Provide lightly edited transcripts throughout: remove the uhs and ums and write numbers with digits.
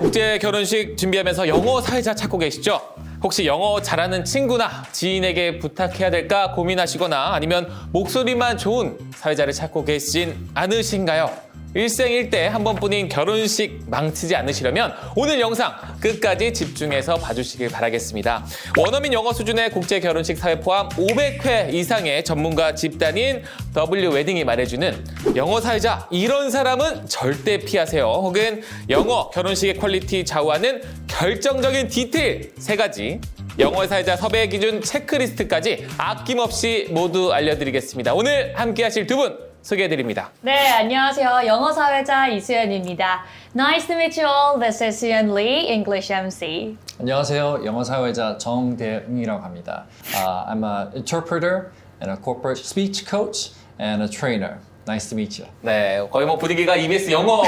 국제 결혼식 준비하면서 영어 사회자 찾고 계시죠? 혹시 영어 잘하는 친구나 지인에게 부탁해야 될까 고민하시거나 아니면 목소리만 좋은 사회자를 찾고 계시진 않으신가요? 일생일대 한 번뿐인 결혼식 망치지 않으시려면 오늘 영상 끝까지 집중해서 봐주시길 바라겠습니다. 원어민 영어 수준의 국제 결혼식 사회 포함 500회 이상의 전문가 집단인 W웨딩이 말해주는 영어 사회자 이런 사람은 절대 피하세요. 혹은 영어 결혼식의 퀄리티 좌우하는 결정적인 디테일 3가지 영어 사회자 섭외 기준 체크리스트까지 아낌없이 모두 알려드리겠습니다. 오늘 함께 하실 두 분 소개해드립니다. 네, 안녕하세요. 영어 사회자 이수연입니다. Nice to meet you all. This is Suyeon Lee, English MC. 안녕하세요. 영어 사회자 정대응이라고 합니다. I'm an interpreter and a corporate speech coach and a trainer. Nice to meet you. 네, 거의 뭐 분위기가 EBS 영어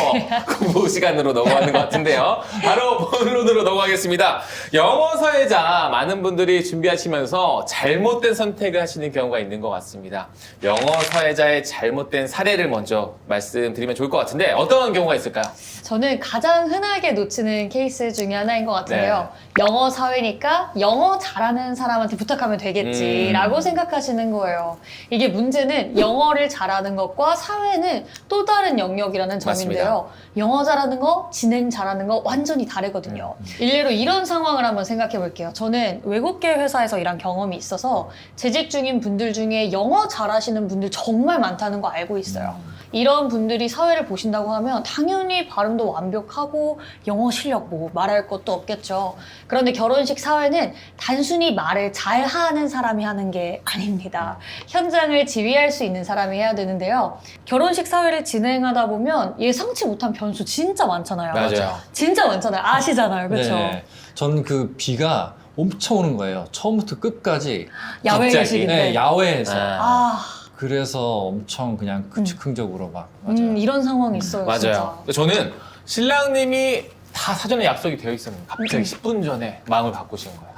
공부 시간으로 넘어가는 것 같은데요. 바로 본론으로 넘어가겠습니다. 영어 사회자 많은 분들이 준비하시면서 잘못된 선택을 하시는 경우가 있는 것 같습니다. 영어 사회자의 잘못된 사례를 먼저 말씀드리면 좋을 것 같은데 어떤 경우가 있을까요? 저는 가장 흔하게 놓치는 케이스 중에 하나인 것 같은데요. 영어 사회니까 영어 잘하는 사람한테 부탁하면 되겠지라고 생각하시는 거예요. 이게 문제는 영어를 잘하는 것과 사회는 또 다른 영역이라는 점인데요. 맞습니다. 영어 잘하는 거, 진행 잘하는 거 완전히 다르거든요. 일례로 이런 상황을 한번 생각해 볼게요. 저는 외국계 회사에서 일한 경험이 있어서 재직 중인 분들 중에 영어 잘하시는 분들 정말 많다는 거 알고 있어요. 이런 분들이 사회를 보신다고 하면 당연히 발음도 완벽하고 영어 실력 뭐 말할 것도 없겠죠. 그런데 결혼식 사회는 단순히 말을 잘하는 사람이 하는 게 아닙니다. 현장을 지휘할 수 있는 사람이 해야 되는데요. 결혼식 사회를 진행하다 보면 예상치 못한 변수 진짜 많잖아요. 맞아요. 진짜 많잖아요. 아시잖아요. 그렇죠? 네. 전 그 비가 엄청 오는 거예요. 처음부터 끝까지. 야외 갑자기? 결식인데. 네, 야외에서. 아, 그래서 엄청 그냥 즉흥적으로 막 맞아요. 이런 상황이 있어요. 맞아요. 진짜. 저는 신랑님이 다 사전에 약속이 되어 있었는데 갑자기 10분 전에 마음을 바꾸신 거예요.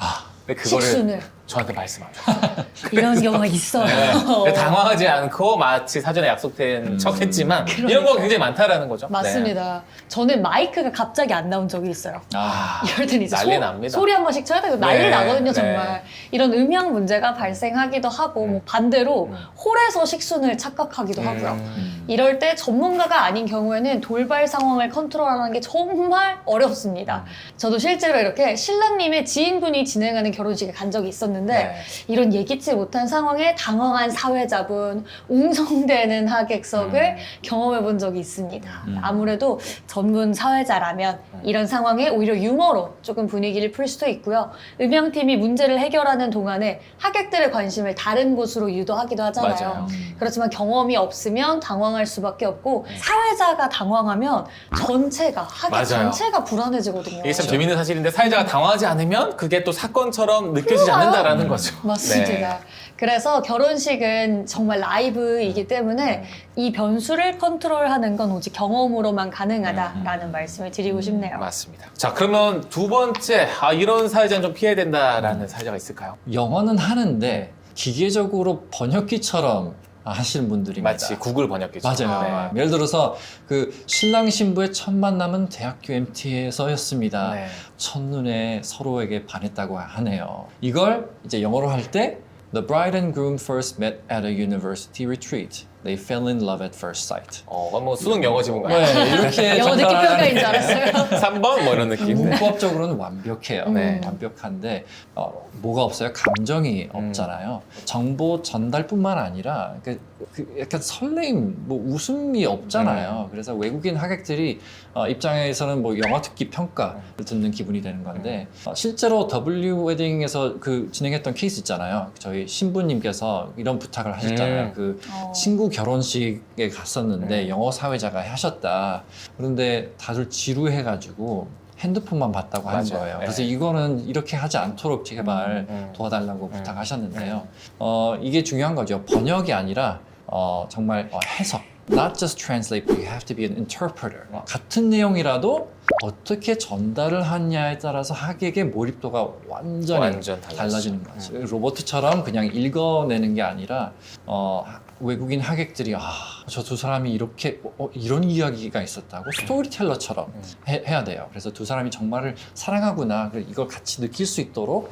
근데 그거를 식순을. 저한테 말씀 안 하셨어요. 이런 경우가 있어요. 네. 당황하지 않고 마치 사전에 약속된 척했지만 이런 거 굉장히 많다라는 거죠. 맞습니다. 저는 마이크가 갑자기 안 나온 적이 있어요. 이럴 땐 이제 난리 납니다. 소리 한 번씩 쳐야 되고 난리 네, 나거든요, 네. 정말. 이런 음향 문제가 발생하기도 하고, 뭐 반대로 홀에서 식순을 착각하기도 하고요. 이럴 때 전문가가 아닌 경우에는 돌발 상황을 컨트롤하는 게 정말 어렵습니다. 저도 실제로 이렇게 신랑님의 지인분이 진행하는 결혼식에 간 적이 있었는데, 이런 예기치 못한 상황에 당황한 사회자분, 웅성대는 하객석을 경험해 본 적이 있습니다. 아무래도 전문 사회자라면 이런 상황에 오히려 유머로 조금 분위기를 풀 수도 있고요. 음향팀이 문제를 해결하는 동안에 하객들의 관심을 다른 곳으로 유도하기도 하잖아요. 맞아요. 그렇지만 경험이 없으면 당황할 수밖에 없고 사회자가 당황하면 전체가 하객 맞아요. 전체가 불안해지거든요. 이게 참 재밌는 사실인데 사회자가 당황하지 않으면 그게 또 사건처럼 느껴지지 않는다라는 거죠. 맞습니다. 네. 그래서 결혼식은 정말 라이브이기 때문에 이 변수를 컨트롤하는 건 오직 경험으로만 가능하다라는 말씀을 드리고 싶네요. 맞습니다. 자, 그러면 두 번째, 이런 사회자는 좀 피해야 된다라는 사회자가 있을까요? 영어는 하는데 기계적으로 번역기처럼 하시는 분들입니다. 마치 구글 번역기죠. 맞아요. 예를 들어서 그 신랑 신부의 첫 만남은 대학교 MT에서였습니다. 네. 첫눈에 서로에게 반했다고 하네요. 이걸 이제 영어로 할 때 The bride and groom first met at a university retreat. They fell in love at first sight. 뭐 수능 영어 지문가요? 네, 이렇게 영어 느낌 전달하는 평가인 줄 알았어요. 3번 뭐 이런 느낌. 네. 문법적으로는 완벽해요. 네. 완벽한데 뭐가 없어요? 감정이 없잖아요. 정보 전달뿐만 아니라 그 약간 설레임, 뭐 웃음이 없잖아요. 그래서 외국인 하객들이 입장에서는 뭐 영어 듣기 평가를 듣는 기분이 되는 건데 실제로 W 웨딩에서 그 진행했던 케이스 있잖아요. 저희 신부님께서 이런 부탁을 하셨잖아요. 그 친구 결혼식에 갔었는데 영어 사회자가 하셨다. 그런데 다들 지루해가지고 핸드폰만 봤다고 하는 맞아요. 거예요. 네. 그래서 이거는 이렇게 하지 않도록 제발 도와달라고 부탁하셨는데요. 이게 중요한 거죠. 번역이 아니라 정말 해석. Not just translate, but you have to be an interpreter. 같은 내용이라도 어떻게 전달을 하냐에 따라서 하객의 몰입도가 완전 달라지죠. 달라지는 거죠. 로봇처럼 그냥 읽어내는 게 아니라 외국인 하객들이 저 두 사람이 이렇게 이런 이야기가 있었다고 스토리텔러처럼 해야 돼요. 그래서 두 사람이 정말을 사랑하구나 이걸 같이 느낄 수 있도록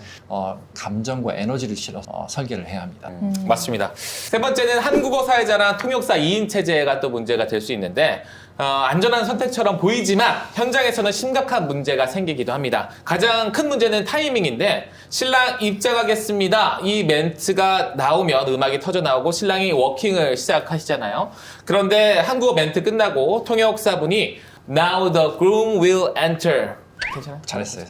감정과 에너지를 실어서 설계를 해야 합니다. 맞습니다. 세 번째는 한국어 사회자랑 통역사 2인 체제가 또 문제가 될 수 있는데 안전한 선택처럼 보이지만 현장에서는 심각한 문제가 생기기도 합니다. 가장 큰 문제는 타이밍인데 신랑 입장하겠습니다. 이 멘트가 나오면 음악이 터져 나오고 신랑이 워킹을 시작하시잖아요. 그런데 한국어 멘트 끝나고 통역사분이 Now the groom will enter. 괜찮아요? 잘했어요.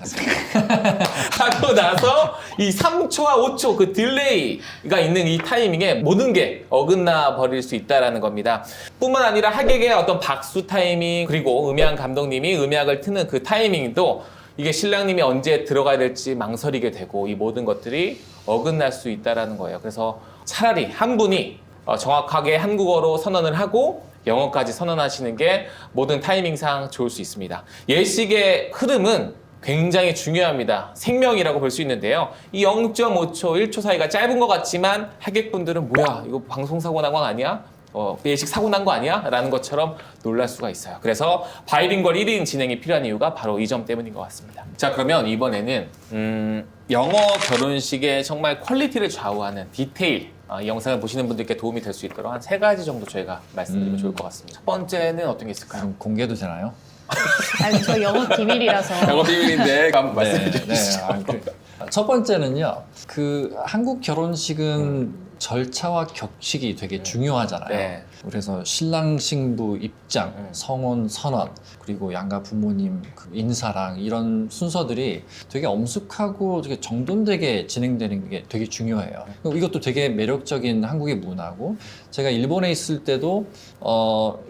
하고 나서 이 3초와 5초 그 딜레이가 있는 이 타이밍에 모든 게 어긋나 버릴 수 있다는 겁니다. 뿐만 아니라 하객의 어떤 박수 타이밍 그리고 음향 감독님이 음악을 트는 그 타이밍도 이게 신랑님이 언제 들어가야 될지 망설이게 되고 이 모든 것들이 어긋날 수 있다는 거예요. 그래서 차라리 한 분이 정확하게 한국어로 선언을 하고 영어까지 선언하시는 게 모든 타이밍상 좋을 수 있습니다. 예식의 흐름은 굉장히 중요합니다. 생명이라고 볼 수 있는데요. 이 0.5초, 1초 사이가 짧은 것 같지만 하객분들은 뭐야 이거 방송사고 난 거 아니야? 예식 사고 난 거 아니야? 라는 것처럼 놀랄 수가 있어요. 그래서 바이링걸 1인 진행이 필요한 이유가 바로 이 점 때문인 것 같습니다. 자, 그러면 이번에는 영어 결혼식의 정말 퀄리티를 좌우하는 디테일 이 영상을 보시는 분들께 도움이 될 수 있도록 한 3가지 정도 저희가 말씀드리면 좋을 것 같습니다. 첫 번째는 어떤 게 있을까요? 그럼 공개도 되나요? 아니, 저 영어 비밀이라서. 영어 비밀인데 한번 말씀해 주시죠. 첫 번째는요. 그 한국 결혼식은 절차와 격식이 되게 중요하잖아요. 네. 그래서 신랑 신부 입장, 성혼 선언, 그리고 양가 부모님 그 인사랑 이런 순서들이 되게 엄숙하고 되게 정돈되게 진행되는 게 되게 중요해요. 이것도 되게 매력적인 한국의 문화고 제가 일본에 있을 때도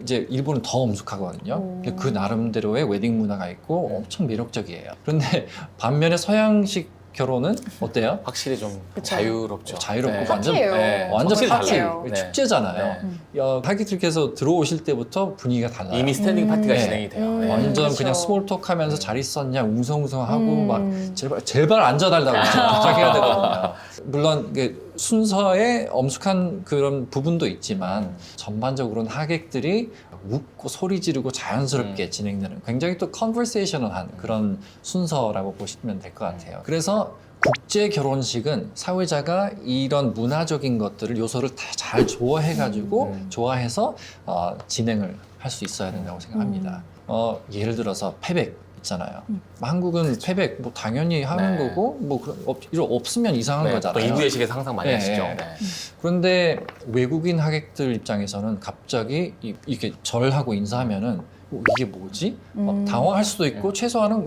이제 일본은 더 엄숙하거든요. 그 나름대로의 웨딩 문화가 있고 엄청 매력적이에요. 그런데 반면에 서양식 결혼은 어때요? 확실히 좀 그쵸. 자유롭죠. 자유롭고 파티예요. 완전 확실히 파티, 달라요. 네. 축제잖아요. 하객들께서 들어오실 때부터 분위기가 달라요. 이미 스탠딩 파티가 네. 진행이 돼요. 네. 완전 그쵸. 그냥 스몰톡 하면서 잘 있었냐 웅성웅성하고 막 제발 앉아달라고 부탁해야 되거든요. 물론 그 순서에 엄숙한 그런 부분도 있지만 전반적으로는 하객들이 웃고 소리 지르고 자연스럽게 진행되는 굉장히 또 컨버세이셔널한 그런 순서라고 보시면 될 것 같아요. 그래서 국제 결혼식은 사회자가 이런 문화적인 것들을 요소를 다 잘 조화해가지고 좋아해서 진행을 할 수 있어야 된다고 생각합니다. 예를 들어서 패백 있잖아요. 한국은 패백 뭐 당연히 하는 네. 거고 뭐 이런 없으면 이상한 네, 거잖아요. 이부 예식에서 항상 많이 네, 하시죠. 네. 네. 그런데 외국인 하객들 입장에서는 갑자기 이렇게 절을 하고 인사하면은 이게 뭐지? 당황할 수도 있고 최소한은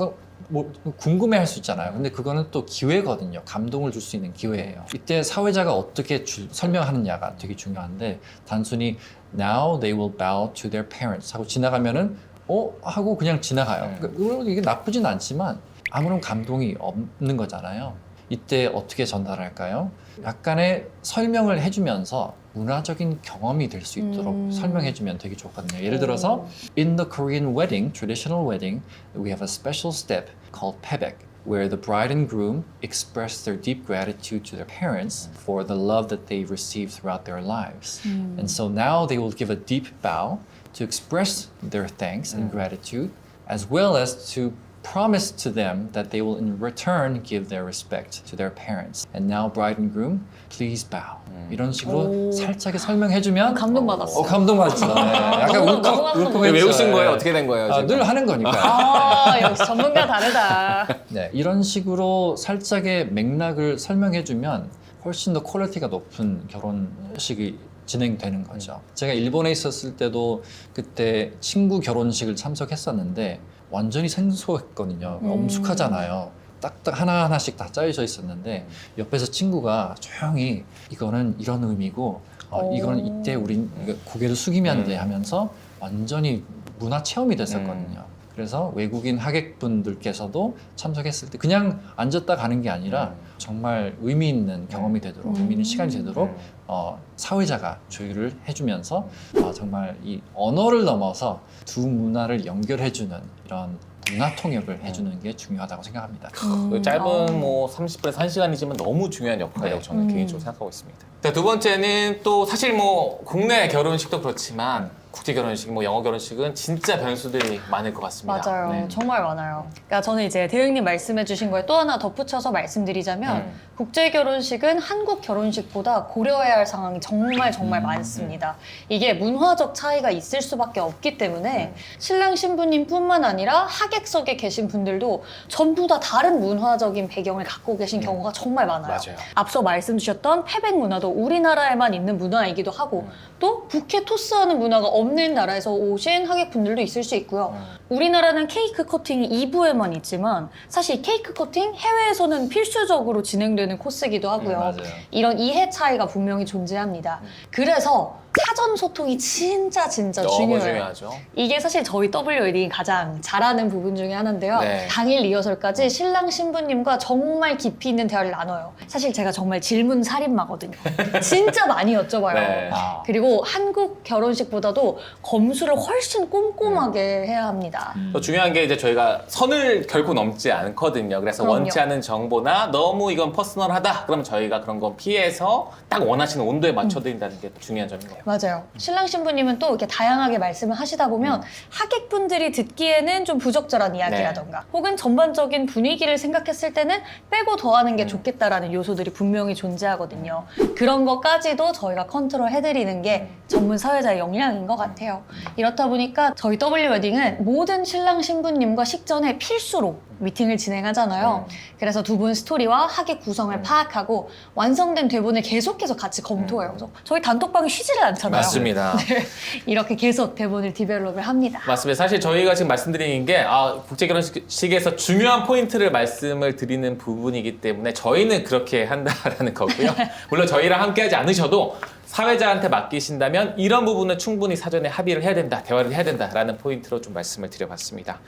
뭐 궁금해할 수 있잖아요. 근데 그거는 또 기회거든요. 감동을 줄 수 있는 기회예요. 이때 사회자가 어떻게 설명하느냐가 되게 중요한데 단순히 Now they will bow to their parents 하고 지나가면은 하고 그냥 지나가요. 그러니까 이게 나쁘진 않지만 아무런 감동이 없는 거잖아요. 이때 어떻게 전달할까요? 약간의 설명을 해주면서 문화적인 경험이 될 수 있도록 설명해주면 되게 좋거든요. 예를 들어서 In the Korean wedding, traditional wedding, we have a special step called pebek, where the bride and groom express their deep gratitude to their parents for the love that they've received throughout their lives. And so now they will give a deep bow to express their thanks and gratitude, as well as to promise to them that they will in return give their respect to their parents. And now bride and groom, please bow. 이런 식으로 살짝 설명해주면 감동받았어요. 감동받았죠. 네. 약간 울컥했죠. 외우신 거예요? 어떻게 된 거예요? 지금? 늘 하는 거니까요. 역시 전문가 다르다. 네, 이런 식으로 살짝의 맥락을 설명해주면 훨씬 더 퀄리티가 높은 결혼식이 진행되는 거죠. 제가 일본에 있었을 때도 그때 친구 결혼식을 참석했었는데 완전히 생소했거든요. 엄숙하잖아요. 딱딱 하나하나씩 다 짜여져 있었는데 옆에서 친구가 조용히 이거는 이런 의미고 이거는 이때 우린 고개를 숙이면 돼 하면서 완전히 문화 체험이 됐었거든요. 그래서 외국인 하객분들께서도 참석했을 때 그냥 앉았다 가는 게 아니라 정말 의미 있는 경험이 되도록 의미 있는 시간이 되도록 사회자가 조율을 해주면서 정말 이 언어를 넘어서 두 문화를 연결해주는 이런 문화 통역을 해주는 게 중요하다고 생각합니다. 그 짧은 뭐 30분에서 1시간이지만 너무 중요한 역할이라고 저는 개인적으로 생각하고 있습니다. 자, 두 번째는 또 사실 뭐 국내 결혼식도 그렇지만 국제 결혼식, 뭐 영어 결혼식은 진짜 변수들이 많을 것 같습니다. 맞아요. 네. 정말 많아요. 그러니까 저는 이제 대응님 말씀해주신 거에 또 하나 덧붙여서 말씀드리자면 국제 결혼식은 한국 결혼식보다 고려해야 할 상황이 정말 많습니다. 이게 문화적 차이가 있을 수밖에 없기 때문에 신랑 신부님뿐만 아니라 하객석에 계신 분들도 전부 다 다른 문화적인 배경을 갖고 계신 경우가 정말 많아요. 맞아요. 앞서 말씀 주셨던 패백 문화도 우리나라에만 있는 문화이기도 하고 또 부케 토스하는 문화가 없는 나라에서 오신 하객분들도 있을 수 있고요. 우리나라는 케이크 커팅이 2부에만 있지만 사실 케이크 커팅 해외에서는 필수적으로 진행되는 코스이기도 하고요. 맞아요. 이런 이해 차이가 분명히 존재합니다. 그래서 사전 소통이 진짜 너무 중요해요. 중요하죠. 이게 사실 저희 W웨딩이 가장 잘하는 부분 중에 하나인데요. 네. 당일 리허설까지 신랑 신부님과 정말 깊이 있는 대화를 나눠요. 사실 제가 정말 질문 살인마거든요. 진짜 많이 여쭤봐요. 네. 그리고 한국 결혼식보다도 검수를 훨씬 꼼꼼하게 해야 합니다. 또 중요한 게 이제 저희가 선을 결코 넘지 않거든요. 그래서 그럼요. 원치 않은 정보나 너무 이건 퍼스널하다. 그러면 저희가 그런 건 피해서 딱 원하시는 온도에 맞춰드린다는 게 중요한 점인 거예요. 맞아요. 신랑 신부님은 또 이렇게 다양하게 말씀을 하시다 보면 하객분들이 듣기에는 좀 부적절한 이야기라던가 혹은 전반적인 분위기를 생각했을 때는 빼고 더하는 게 좋겠다라는 요소들이 분명히 존재하거든요. 그런 것까지도 저희가 컨트롤 해드리는 게 전문 사회자의 역량인 것 같아요. 이렇다 보니까 저희 W웨딩은 모든 신랑 신부님과 식전에 필수로 미팅을 진행하잖아요. 그래서 두 분 스토리와 하객 구성을 파악하고 완성된 대본을 계속해서 같이 검토해요. 그래서 저희 단톡방이 쉬지를 않잖아요. 맞습니다. 네, 이렇게 계속 대본을 디벨롭을 합니다. 맞습니다. 사실 저희가 지금 말씀드리는 게 국제 결혼식에서 중요한 포인트를 말씀을 드리는 부분이기 때문에 저희는 그렇게 한다라는 거고요. 물론 저희랑 함께하지 않으셔도 사회자한테 맡기신다면 이런 부분은 충분히 사전에 합의를 해야 된다, 대화를 해야 된다라는 포인트로 좀 말씀을 드려봤습니다.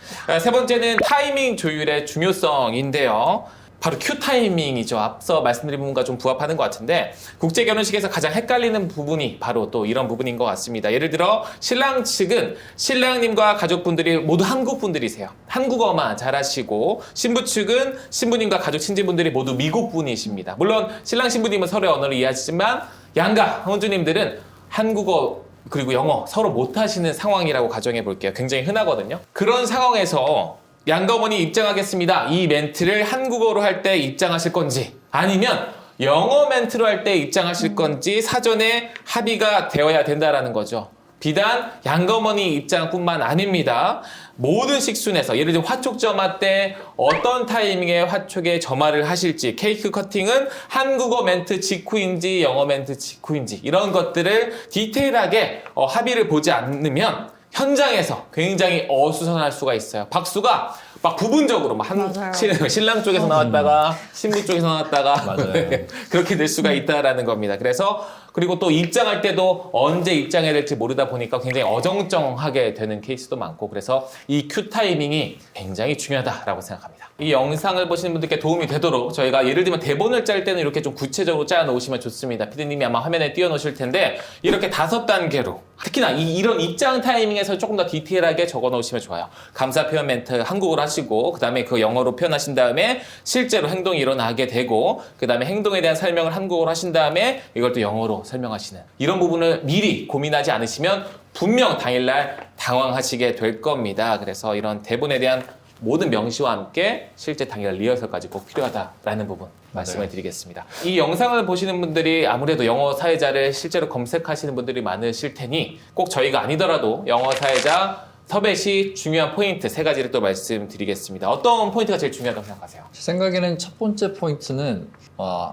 세 번째는 타이밍 조율의 중요성인데요. 바로 큐 타이밍이죠. 앞서 말씀드린 부분과 좀 부합하는 것 같은데 국제 결혼식에서 가장 헷갈리는 부분이 바로 또 이런 부분인 것 같습니다. 예를 들어 신랑 측은 신랑님과 가족분들이 모두 한국 분들이세요. 한국어만 잘하시고 신부 측은 신부님과 가족 친지분들이 모두 미국 분이십니다. 물론 신랑 신부님은 서로의 언어를 이해하시지만 양가 혼주님들은 한국어 그리고 영어 서로 못하시는 상황이라고 가정해 볼게요. 굉장히 흔하거든요. 그런 상황에서 양가어머니 입장하겠습니다. 이 멘트를 한국어로 할 때 입장하실 건지 아니면 영어 멘트로 할 때 입장하실 건지 사전에 합의가 되어야 된다라는 거죠. 비단 양가어머니 입장뿐만 아닙니다. 모든 식순에서 예를 들어 화촉 점화 때 어떤 타이밍에 화촉에 점화를 하실지 케이크 커팅은 한국어 멘트 직후인지 영어 멘트 직후인지 이런 것들을 디테일하게 합의를 보지 않으면 현장에서 굉장히 어수선할 수가 있어요. 박수가 막 부분적으로 막 맞아요. 신랑 쪽에서 나왔다가 신부 쪽에서 나왔다가 맞아요. 그렇게 될 수가 있다라는 겁니다. 그래서 그리고 또 입장할 때도 언제 입장해야 될지 모르다 보니까 굉장히 어정쩡하게 되는 케이스도 많고 그래서 이 큐 타이밍이 굉장히 중요하다라고 생각합니다. 이 영상을 보시는 분들께 도움이 되도록 저희가 예를 들면 대본을 짤 때는 이렇게 좀 구체적으로 짜 놓으시면 좋습니다. 피디님이 아마 화면에 띄워 놓으실 텐데 이렇게 5단계로 특히나 이런 입장 타이밍에서 조금 더 디테일하게 적어 놓으시면 좋아요. 감사 표현 멘트 한국어로 하시고 그 다음에 그 영어로 표현하신 다음에 실제로 행동이 일어나게 되고 그 다음에 행동에 대한 설명을 한국어로 하신 다음에 이걸 또 영어로 설명하시는 이런 부분을 미리 고민하지 않으시면 분명 당일날 당황하시게 될 겁니다. 그래서 이런 대본에 대한 모든 명시와 함께 실제 당일 리허설까지 꼭 필요하다라는 부분 말씀을 드리겠습니다. 이 영상을 보시는 분들이 아무래도 영어 사회자를 실제로 검색하시는 분들이 많으실 테니 꼭 저희가 아니더라도 영어 사회자 섭외 시 중요한 포인트 3가지를 또 말씀드리겠습니다. 어떤 포인트가 제일 중요하다고 생각하세요? 제 생각에는 첫 번째 포인트는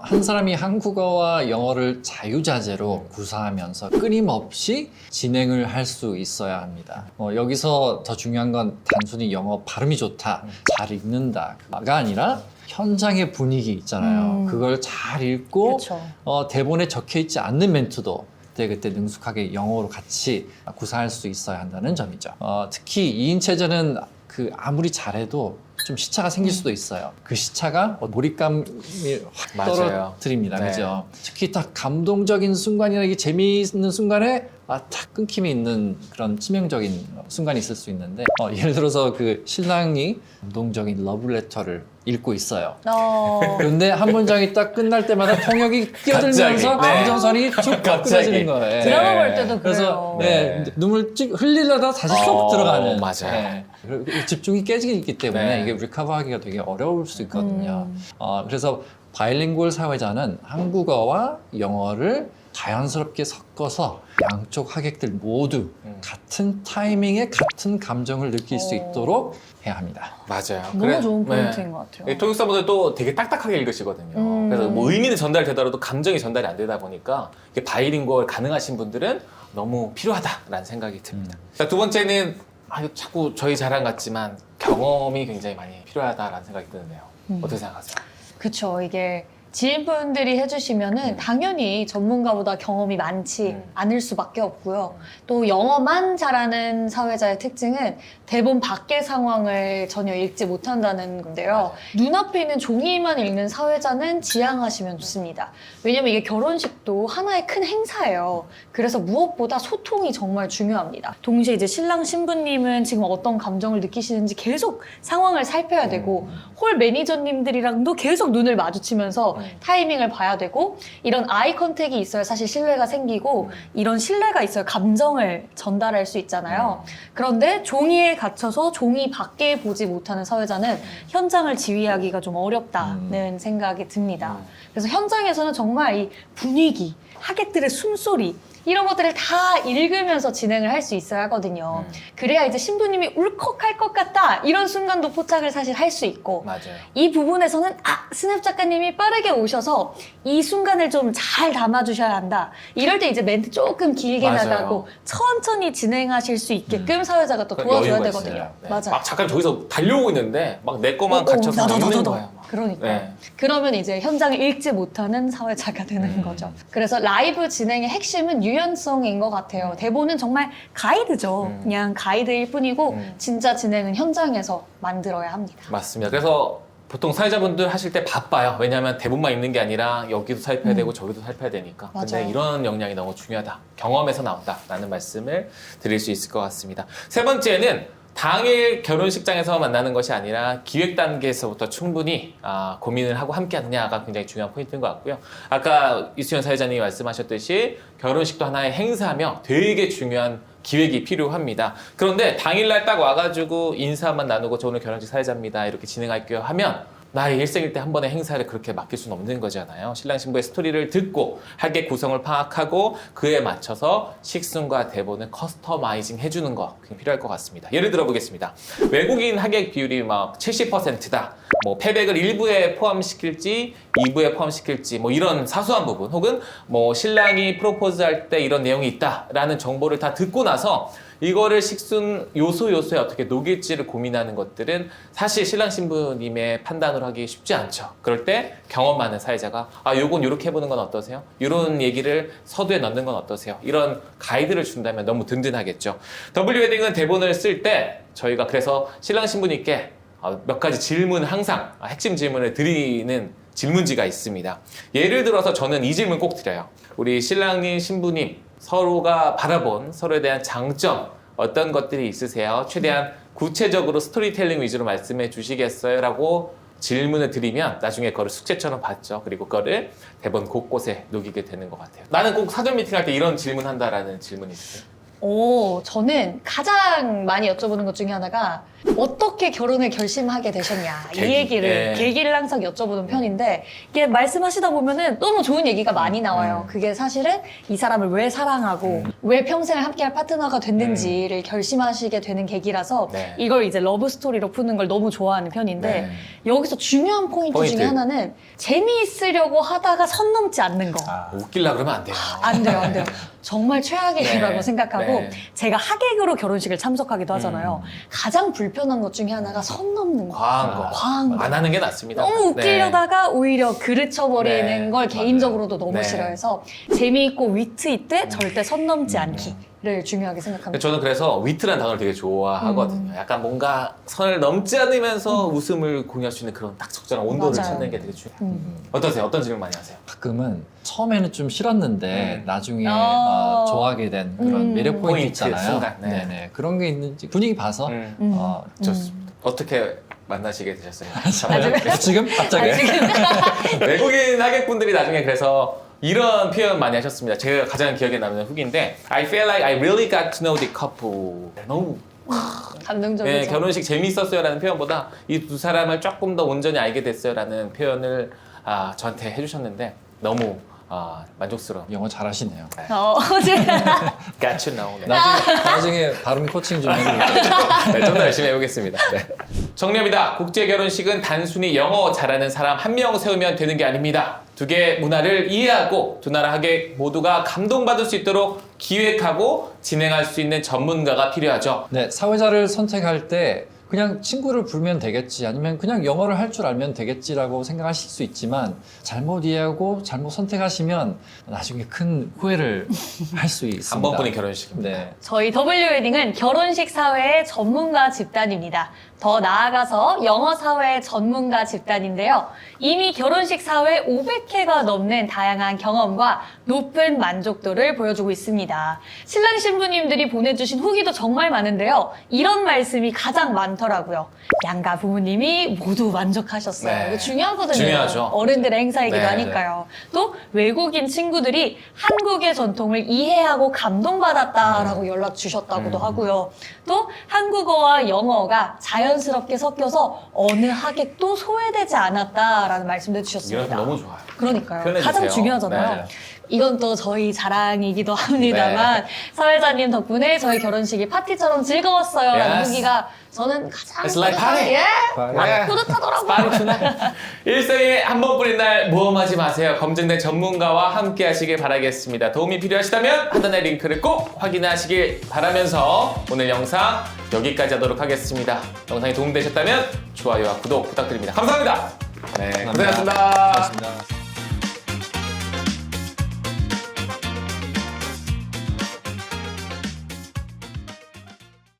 한 사람이 한국어와 영어를 자유자재로 구사하면서 끊임없이 진행을 할 수 있어야 합니다. 여기서 더 중요한 건 단순히 영어 발음이 좋다, 잘 읽는다가 아니라 현장의 분위기 있잖아요. 그걸 잘 읽고 그렇죠. 대본에 적혀있지 않는 멘트도 그때 능숙하게 영어로 같이 구사할 수 있어야 한다는 점이죠. 특히 2인 체제는 아무리 잘해도 좀 시차가 생길 수도 있어요. 그 시차가 몰입감을 확 맞아요. 떨어뜨립니다. 네. 그죠? 특히 딱 감동적인 순간이나 이게 재미있는 순간에 탁 끊김이 있는 그런 치명적인 순간이 있을 수 있는데 예를 들어서 그 신랑이 감동적인 러브레터를 읽고 있어요. 그런데 한 문장이 딱 끝날 때마다 통역이 끼어들면서 갑자기, 네. 감정선이 쭉 갑자기. 끊어지는 거예요. 드라마 네. 볼 때도 그래서 그래요. 네, 눈물 찍 흘리려다 다시 쏙 들어가는. 맞아요. 네. 그리고 집중이 깨지기 때문에 네. 이게 리커버하기가 되게 어려울 수 있거든요. 그래서 바이링구얼 사회자는 한국어와 영어를 자연스럽게 섞어서 양쪽 하객들 모두 같은 타이밍에 같은 감정을 느낄 수 있도록 해야 합니다. 맞아요. 너무 좋은 포인트인 것 같아요. 통역사분들 또 되게 딱딱하게 읽으시거든요. 그래서 뭐 의미는 전달되더라도 감정이 전달이 안 되다 보니까 이게 바이링구얼 가능하신 분들은 너무 필요하다라는 생각이 듭니다. 자, 두 번째는 이거 자꾸 저희 자랑 같지만 경험이 굉장히 많이 필요하다라는 생각이 드는데요. 어떻게 생각하세요? 그쵸. 이게 지인분들이 해주시면은 당연히 전문가보다 경험이 많지 않을 수밖에 없고요. 또 영어만 잘하는 사회자의 특징은 대본 밖의 상황을 전혀 읽지 못한다는 건데요. 눈앞에 있는 종이만 읽는 사회자는 지양하시면 좋습니다. 왜냐면 이게 결혼식도 하나의 큰 행사예요. 그래서 무엇보다 소통이 정말 중요합니다. 동시에 이제 신랑 신부님은 지금 어떤 감정을 느끼시는지 계속 상황을 살펴야 되고 홀 매니저님들이랑도 계속 눈을 마주치면서 타이밍을 봐야 되고 이런 아이 컨택이 있어야 사실 신뢰가 생기고 이런 신뢰가 있어야 감정을 전달할 수 있잖아요. 그런데 종이에 갇혀서 종이 밖에 보지 못하는 사회자는 현장을 지휘하기가 좀 어렵다는 생각이 듭니다. 그래서 현장에서는 정말 이 분위기, 하객들의 숨소리 이런 것들을 다 읽으면서 진행을 할 수 있어야 하거든요. 그래야 이제 신부님이 울컥할 것 같다 이런 순간도 포착을 사실 할 수 있고 맞아요. 이 부분에서는 스냅 작가님이 빠르게 오셔서 이 순간을 좀 잘 담아주셔야 한다. 이럴 때 이제 멘트 조금 길게 맞아요. 나가고 천천히 진행하실 수 있게끔 사회자가 또 도와줘야 여유가 되거든요. 있어요. 네. 맞아요. 막 잠깐 저기서 달려오고 있는데 막 내 거만 갇혀서 읽는 거예요. 막. 그러니까 네. 그러면 이제 현장을 읽지 못하는 사회자가 되는 거죠. 그래서 라이브 진행의 핵심은 유연성인 것 같아요. 대본은 정말 가이드죠. 그냥 가이드일 뿐이고 진짜 진행은 현장에서 만들어야 합니다. 맞습니다. 그래서 보통 사회자분들 하실 때 바빠요. 왜냐하면 대본만 읽는 게 아니라 여기도 살펴야 되고 저기도 살펴야 되니까. 근데 맞아요. 이런 역량이 너무 중요하다. 경험에서 나온다라는 말씀을 드릴 수 있을 것 같습니다. 세 번째는 당일 결혼식장에서 만나는 것이 아니라 기획 단계에서부터 충분히 고민을 하고 함께 하느냐가 굉장히 중요한 포인트인 것 같고요. 아까 이수연 사회자님이 말씀하셨듯이 결혼식도 하나의 행사며 되게 중요한 기획이 필요합니다. 그런데 당일날 딱 와가지고 인사만 나누고 저 오늘 결혼식 사회자입니다. 이렇게 진행할게요 하면 나의 일생일 때 한 번의 행사를 그렇게 맡길 수는 없는 거잖아요. 신랑 신부의 스토리를 듣고 하객 구성을 파악하고 그에 맞춰서 식순과 대본을 커스터마이징 해주는 거 그게 필요할 것 같습니다. 예를 들어 보겠습니다. 외국인 하객 비율이 막 70%다. 뭐 패백을 1부에 포함시킬지 2부에 포함시킬지 뭐 이런 사소한 부분 혹은 뭐 신랑이 프로포즈할 때 이런 내용이 있다라는 정보를 다 듣고 나서 이거를 식순 요소에 어떻게 녹일지를 고민하는 것들은 사실 신랑 신부님의 판단으로 하기 쉽지 않죠. 그럴 때 경험 많은 사회자가 요건 이렇게 해보는 건 어떠세요? 이런 얘기를 서두에 넣는 건 어떠세요? 이런 가이드를 준다면 너무 든든하겠죠. W웨딩은 대본을 쓸 때 저희가 그래서 신랑 신부님께 몇 가지 질문 항상 핵심 질문을 드리는 질문지가 있습니다. 예를 들어서 저는 이 질문 꼭 드려요. 우리 신랑님, 신부님 서로가 바라본 서로에 대한 장점 어떤 것들이 있으세요? 최대한 구체적으로 스토리텔링 위주로 말씀해 주시겠어요? 라고 질문을 드리면 나중에 그거를 숙제처럼 받죠. 그리고 그거를 대본 곳곳에 녹이게 되는 것 같아요. 나는 꼭 사전 미팅할 때 이런 질문한다라는 질문이 있어요. 저는 가장 많이 여쭤보는 것 중에 하나가 어떻게 결혼을 결심하게 되셨냐 이 얘기를 계기를 항상 여쭤보는 편인데 이게 말씀하시다 보면은 너무 좋은 얘기가 많이 나와요. 그게 사실은 이 사람을 왜 사랑하고 왜 평생을 함께할 파트너가 됐는지를 결심하시게 되는 계기라서 네. 이걸 이제 러브 스토리로 푸는 걸 너무 좋아하는 편인데 네. 여기서 중요한 포인트 중에 하나는 재미있으려고 하다가 선 넘지 않는 거. 웃기려고 그러면 안 돼요. 안 돼요, 안 돼요. 정말 최악이라고 네. 생각하고 네. 제가 하객으로 결혼식을 참석하기도 하잖아요. 가장 불편한 것 중에 하나가 선 넘는 거. 과한 거. 과한 거. 안 하는 게 낫습니다. 너무 웃기려다가 오히려 그르쳐버리는 네, 걸 맞아요. 개인적으로도 너무 네. 싫어해서 재미있고 위트 있되 절대 선 넘지 않기. 중요하게 생각합니다. 저는 그래서 위트라는 단어를 되게 좋아하거든요. 약간 뭔가 선을 넘지 않으면서 웃음을 공유할 수 있는 그런 딱 적절한 온도를 맞아요. 찾는 게 되게 중요해요. 어떠세요? 어떤 질문 많이 하세요? 가끔은 처음에는 좀 싫었는데 나중에 어. 좋아하게 된 그런 매력 포인트 포인트, 있잖아요. 순간, 네. 네네. 그런 게 있는지 분위기 봐서 좋습니다. 어떻게 만나시게 되셨어요? 지금 갑자기 외국인 하객분들이 나중에 그래서 이런 표현 많이 하셨습니다. 제가 가장 기억에 남는 후기인데 I feel like I really got to know the couple. 너무 감동적이죠. 네, 결혼식 재미있었어요라는 표현보다 이 두 사람을 조금 더 온전히 알게 됐어요라는 표현을 저한테 해주셨는데 너무 만족스러운. 영어 잘하시네요. 제가 Got to know. 네. 나중에 발음 코칭 좀 해드릴게요. 네, 좀 더 열심히 해보겠습니다. 네. 정리합니다. 국제 결혼식은 단순히 영어 잘하는 사람 한 명 세우면 되는 게 아닙니다. 두 개의 문화를 이해하고 두 나라 하객 모두가 감동받을 수 있도록 기획하고 진행할 수 있는 전문가가 필요하죠. 네, 사회자를 선택할 때 그냥 친구를 부르면 되겠지 아니면 그냥 영어를 할 줄 알면 되겠지라고 생각하실 수 있지만 잘못 이해하고 잘못 선택하시면 나중에 큰 후회를 할 수 있습니다. 한 번뿐인 결혼식입니다. 네. 저희 W웨딩은 결혼식 사회의 전문가 집단입니다. 더 나아가서 영어 사회의 전문가 집단인데요. 이미 결혼식 사회 500회가 넘는 다양한 경험과 높은 만족도를 보여주고 있습니다. 신랑 신부님들이 보내주신 후기도 정말 많은데요. 이런 말씀이 가장 많더라고요. 양가 부모님이 모두 만족하셨어요. 네. 이거 중요하거든요. 중요하죠. 어른들의 행사이기도 네, 하니까요. 또 외국인 친구들이 한국의 전통을 이해하고 감동받았다라고 연락 주셨다고도 하고요. 또 한국어와 영어가 자연스럽게 섞여서 어느 하객도 소외되지 않았다라는 말씀도 이런 해주셨습니다. 거 너무 좋아요. 그러니까요. 표현해주세요. 가장 중요하잖아요. 네. 이건 또 저희 자랑이기도 합니다만 사회자님 덕분에 저희 결혼식이 파티처럼 즐거웠어요. 라는 Yes. 후기가 저는 가장 It's like party. 예? 뿌듯하더라고요. 빠르구나. 일생에 한 번뿐인 날 모험하지 마세요. 검증된 전문가와 함께 하시길 바라겠습니다. 도움이 필요하시다면 하단의 링크를 꼭 확인하시길 바라면서 오늘 영상 여기까지 하도록 하겠습니다. 영상이 도움되셨다면 좋아요와 구독 부탁드립니다. 감사합니다. 네, 고생하셨습니다. 고맙습니다.